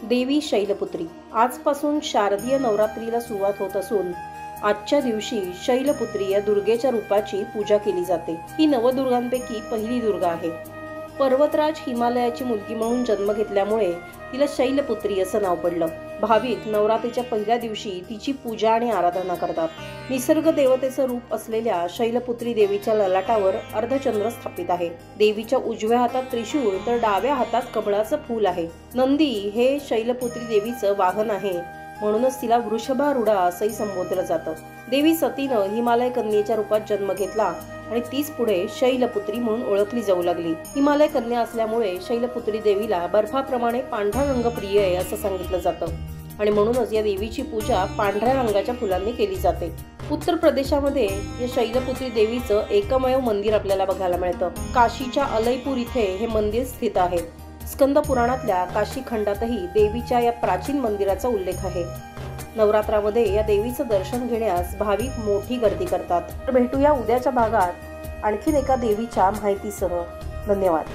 देवी शैलपुत्री। आजपासून शारदीय नवरात्रीला सुरुवात होत असून आजच्या दिवशी शैलपुत्री या दुर्गेच्या रूपाची पूजा केली जाते। ही नवदुर्गांपैकी पहिली दुर्गा आहे। पर्वतराज हिमालयाची मुलगी म्हणून जन्म घेतल्यामुळे तिला शैलपुत्री असं नाव पडलं। भाविक नवरात्रीच्या पहिल्या दिवशी तिची पूजा आणि आराधना करतात। निसर्ग देवतेचं रूप असलेल्या शैलपुत्री देवीच्या ललाटावर अर्धचंद्र स्थापित आहे। देवीच्या उजव्या हातात त्रिशूळ तर डाव्या हातात कमळाचं फूल आहे। नंदी हे शैलपुत्री देवीचं वाहन आहे, म्हणूनच तिला वृषभारूढा असंही संबोधलं जातं। देवी सतीनं हिमालय कन्येच्या रूपात जन्म घेतला आणि तीच पुढे शैलपुत्री म्हणून ओळखली जाऊ लागली। हिमालय कन्या असल्यामुळे शैलपुत्री देवीला बर्फाप्रमाणे पांढरा रंग प्रिय आहे असं सांगितलं जातं आणि म्हणूनच या देवीची पूजा पांढऱ्या रंगाच्या फुलांनी केली जाते। उत्तर प्रदेशामध्ये या शैलपुत्री देवीचं एकमेव मंदिर आपल्याला बघायला मिळतं। काशीच्या अलैपूर इथे हे मंदिर स्थित आहे। स्कंद पुराणातल्या काशी खंडातही देवीच्या या प्राचीन मंदिराचा उल्लेख आहे। नवरात्रामध्ये या देवीचं दर्शन घेण्यास भाविक मोठी गर्दी करतात। तर भेटूया उद्याच्या भागात आणखीन एका देवीच्या माहितीसह। धन्यवाद।